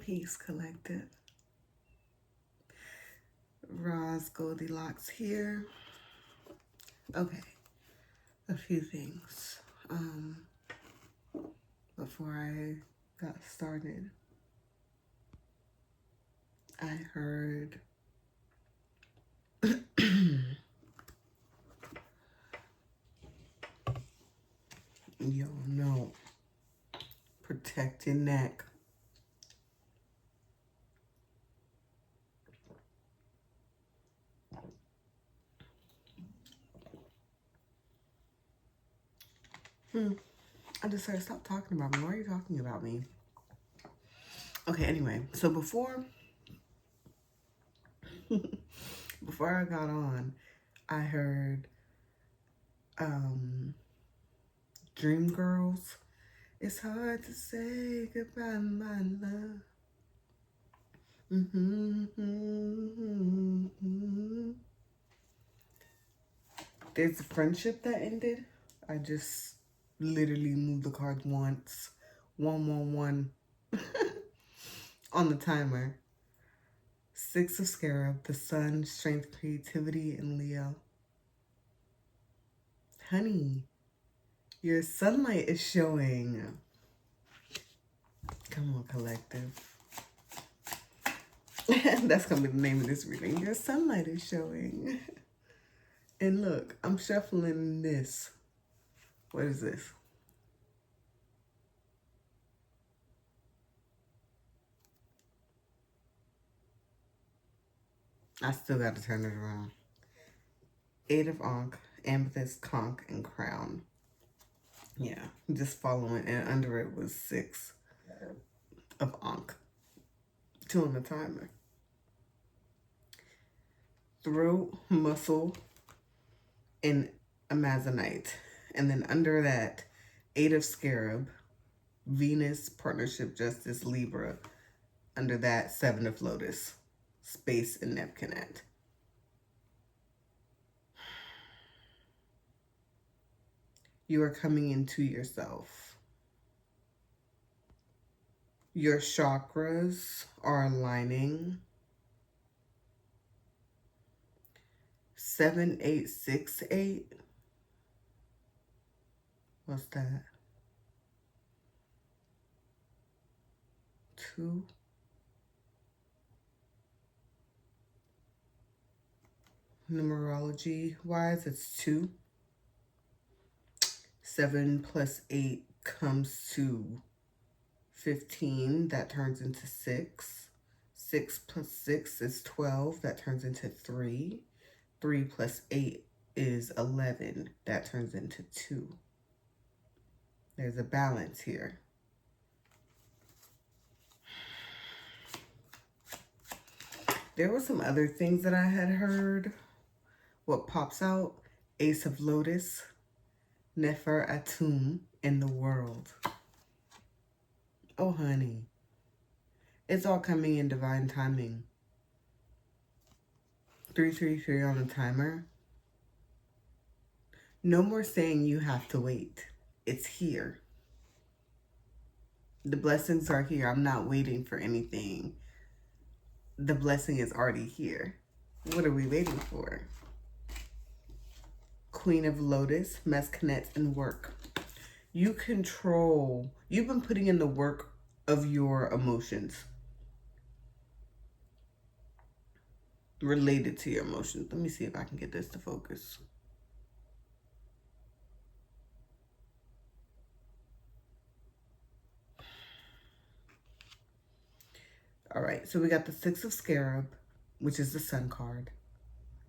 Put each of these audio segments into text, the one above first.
Peace Collective. Roz Goldilocks here. Okay, a few things. Before I got started, I heard yo, no, protect your neck. I decided, stop talking about me. Why are you talking about me? Okay, anyway, so before I got on, I heard Dream Girls. It's hard to say goodbye, my love. There's a friendship that ended. I just literally moved the cards once. 111 on the timer. 6 of Scarab, the Sun, Strength, Creativity, and Leo. Honey, your sunlight is showing. Come on, collective. That's going to be the name of this reading. Your sunlight is showing. And look, I'm shuffling this. What is this? I still got to turn it around. 8 of Ankh, Amethyst, Conch, and Crown. Yeah, just following. And under it was 6 of Ankh. 2 on the timer. Throat, Muscle, and Amazonite. And then under that, 8 of Scarab, Venus, Partnership, Justice, Libra. Under that, 7 of Lotus, Space, and Neptunet. You are coming into yourself. Your chakras are aligning. 7868. What's that? 2. Numerology wise, it's 2. 7 plus 8 comes to 15. That turns into 6. 6 plus 6 is 12. That turns into 3. 3 plus 8 is 11. That turns into 2. There's a balance here. There were some other things that I had heard. What pops out? Ace of Lotus, Nefer Atum, in the world. Oh, honey. It's all coming in divine timing. 333 on the timer. No more saying you have to wait. It's here. The blessings are here. I'm not waiting for anything. The blessing is already here. What are we waiting for? Queen of Lotus, Mescanet, and Work. You control. You've been putting in the work of your emotions. Related to your emotions. Let me see if I can get this to focus. All right, so we got the 6 of Scarab, which is the Sun card.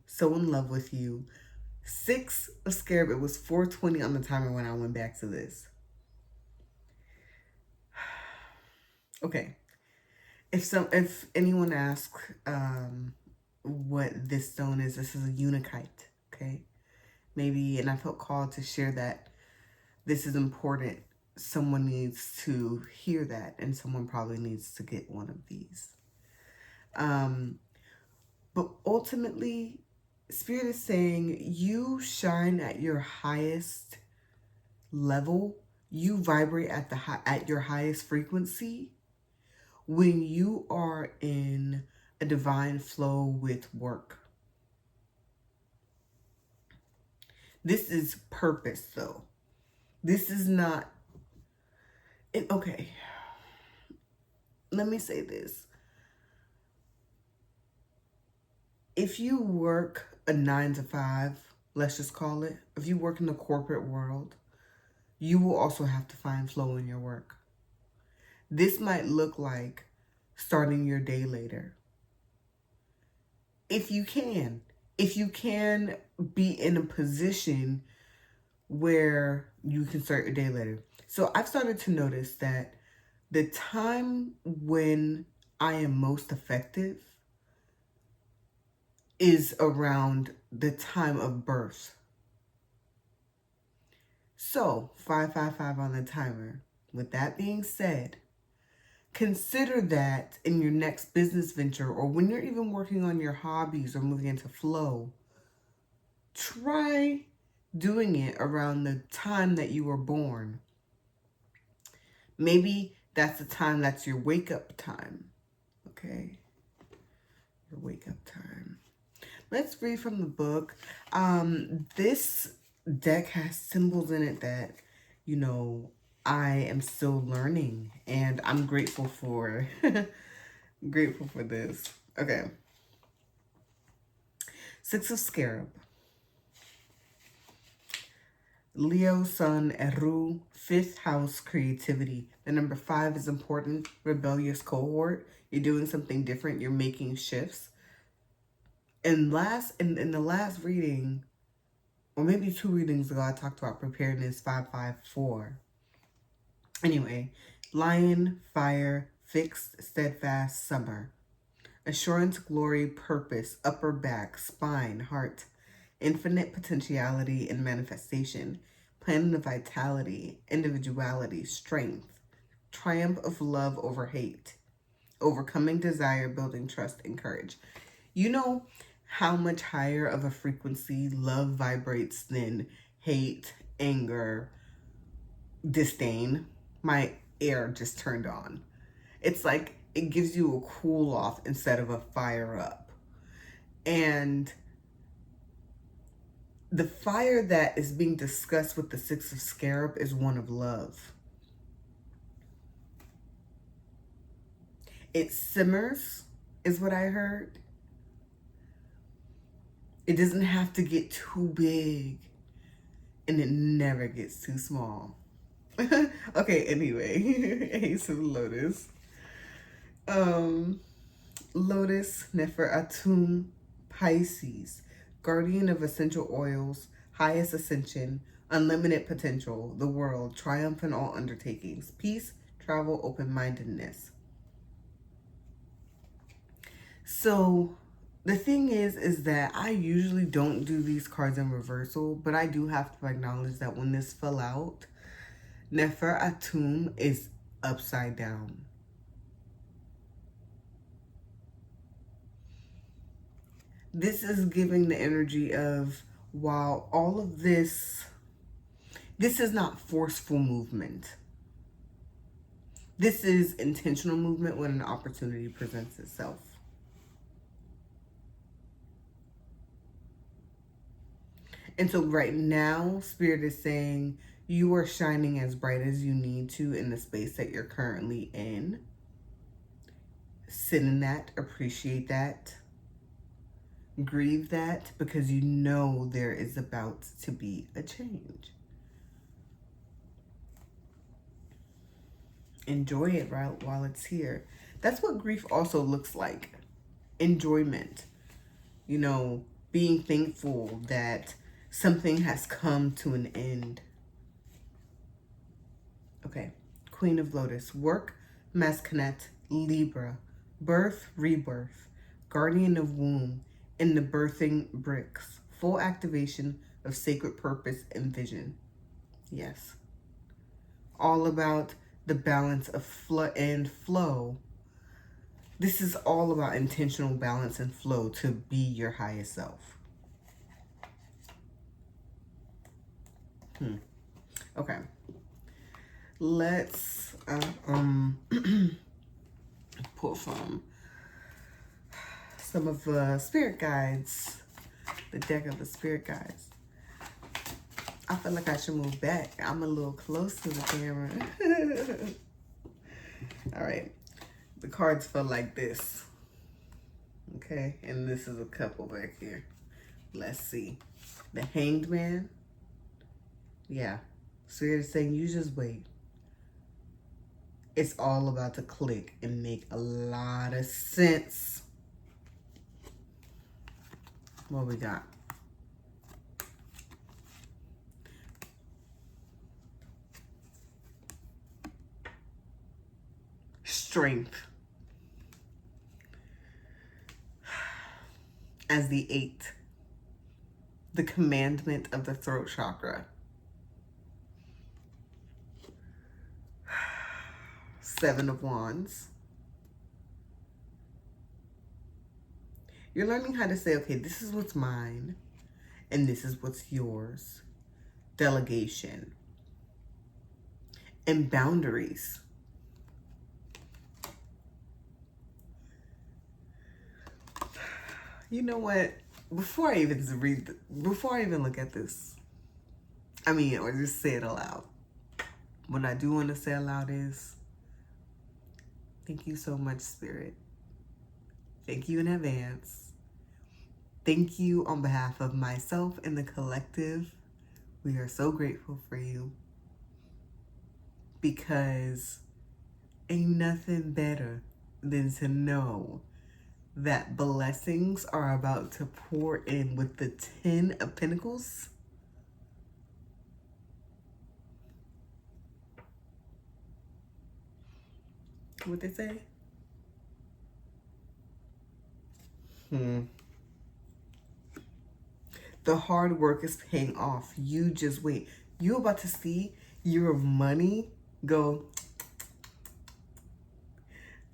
So in love with you. 6 of Scarab, it was 4:20 on the timer when I went back to this. Okay. If anyone asks what this stone is, this is a unakite, okay? Maybe, and I felt called to share that this is important. Someone needs to hear that, and someone probably needs to get one of these. But ultimately, Spirit is saying you shine at your highest level. You vibrate at your highest frequency when you are in a divine flow with work. This is purpose, though. This is not... okay, let me say this. If you work a 9 to 5, let's just call it, if you work in the corporate world, you will also have to find flow in your work. This might look like starting your day later. If you can be in a position where you can start your day later. So I've started to notice that the time when I am most effective is around the time of birth. So 555 on the timer. With that being said, consider that in your next business venture, or when you're even working on your hobbies or moving into flow. Try doing it around the time that you were born. Maybe that's the time that's your wake up time. Okay? Your wake up time. Let's read from the book. This deck has symbols in it that, you know, I am still learning, and I'm grateful for grateful for this. Okay. Six of Scarab. Leo, Sun, Eru, 5th house, creativity. The number 5 is important. Rebellious cohort. You're doing something different. You're making shifts. And in the last reading, or maybe 2 readings ago, I talked about preparedness, 554. Anyway, Lion, Fire, Fixed, Steadfast, Summer. Assurance, glory, purpose, upper back, spine, heart. Infinite potentiality and manifestation. Planet of vitality, individuality, strength. Triumph of love over hate. Overcoming desire, building trust and courage. You know how much higher of a frequency love vibrates than hate, anger, disdain? My air just turned on. It's like it gives you a cool off instead of a fire up. And the fire that is being discussed with the 6 of Scarab is one of love. It simmers, is what I heard. It doesn't have to get too big, and it never gets too small. Okay, anyway, Ace of Lotus. Lotus, Nefer Atum, Pisces. Guardian of essential oils, highest ascension, unlimited potential, the world, triumph in all undertakings, peace, travel, open-mindedness. So the thing is that I usually don't do these cards in reversal, but I do have to acknowledge that when this fell out, Nefer Atum is upside down. This is giving the energy of, while all of this is not forceful movement. This is intentional movement when an opportunity presents itself. And so right now, Spirit is saying you are shining as bright as you need to in the space that you're currently in. Sit in that, appreciate that. Grieve that, because you know there is about to be a change. Enjoy it while it's here. That's what grief also looks like. Enjoyment. You know, being thankful that something has come to an end. Okay. Queen of Lotus. Work, Mascanet, Libra. Birth, rebirth. Guardian of womb. In the birthing bricks. Full activation of sacred purpose and vision. Yes. All about the balance of flow. This is all about intentional balance and flow to be your highest self. Okay. Let's pull from some of the spirit guides, the deck of the spirit guides. I feel like I should move back. I'm a little close to the camera. All right. The cards feel like this. Okay. And this is a couple back here. Let's see. The Hanged Man. Yeah. Spirit is saying you just wait. It's all about to click and make a lot of sense. What we got? Strength. As the 8. The commandment of the throat chakra. 7 of Wands. You're learning how to say, okay, this is what's mine and this is what's yours. Delegation. And boundaries. You know what? Before I even look at this, or just say it aloud. What I do want to say aloud is, thank you so much, Spirit. Thank you in advance. Thank you on behalf of myself and the collective. We are so grateful for you. Because ain't nothing better than to know that blessings are about to pour in with the 10 of Pentacles. What they say? The hard work is paying off. You just wait. You're about to see your money go.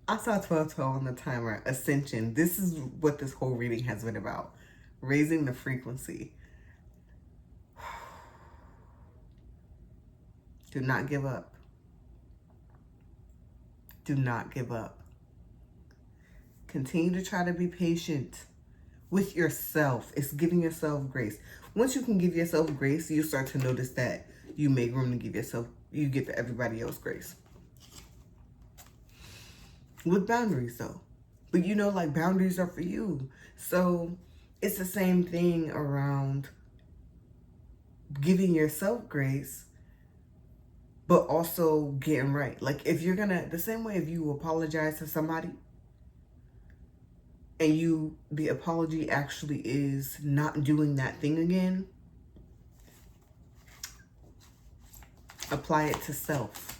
I saw 1212 on the timer. Ascension. This is what this whole reading has been about. Raising the frequency. Do not give up. Do not give up. Continue to try to be patient with yourself. It's giving yourself grace. Once you can give yourself grace, you start to notice that you make room to give yourself, you give everybody else grace. With boundaries though. But like boundaries are for you. So it's the same thing around giving yourself grace, but also getting right. Like if you're the same way if you apologize to somebody and the apology actually is not doing that thing again, apply it to self.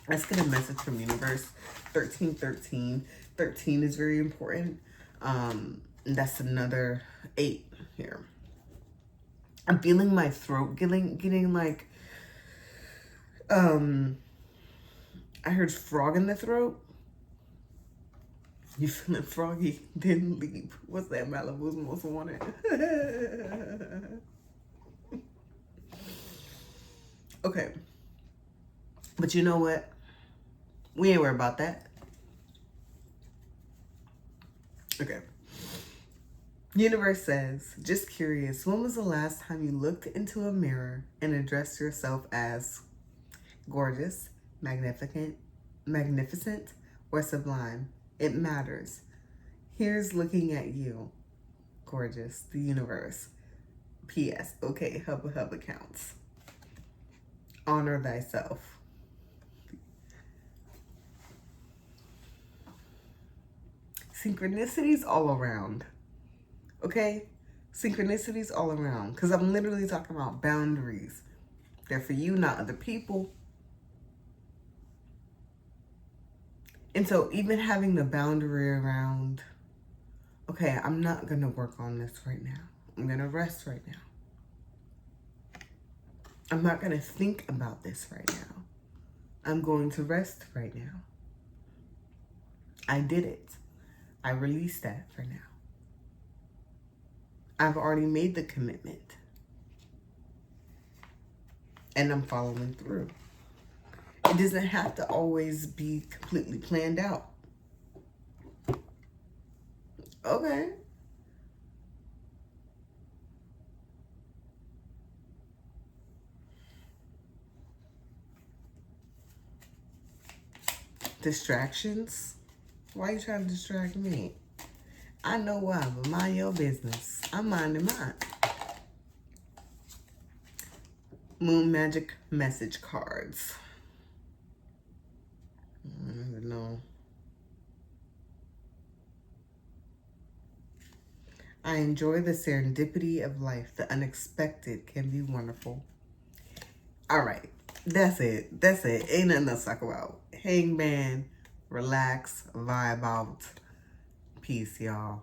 Let's get a message from universe. 1313. 13 is very important. That's another 8 here. I'm feeling my throat getting like, I heard frog in the throat. You feeling froggy? Didn't leap. What's that Malibu's most wanted? Okay. But you know what? We ain't worried about that. Okay. Universe says, just curious, when was the last time you looked into a mirror and addressed yourself as gorgeous, magnificent, or sublime? It matters. Here's looking at you, gorgeous, the universe. P.S. Okay, hubba counts. Honor thyself. Synchronicities all around. Okay? Synchronicities all around. Because I'm literally talking about boundaries. They're for you, not other people. And so even having the boundary around, okay, I'm not going to work on this right now. I'm going to rest right now. I'm not going to think about this right now. I'm going to rest right now. I did it. I released that for now. I've already made the commitment. And I'm following through. It doesn't have to always be completely planned out. Okay. Distractions? Why you trying to distract me? I know why, but mind your business. I'm minding mine. Moon Magic message cards. I don't know. I enjoy the serendipity of life. The unexpected can be wonderful. All right. That's it. That's it. Ain't nothing else to talk about. Hangman, relax, vibe out. Peace, y'all.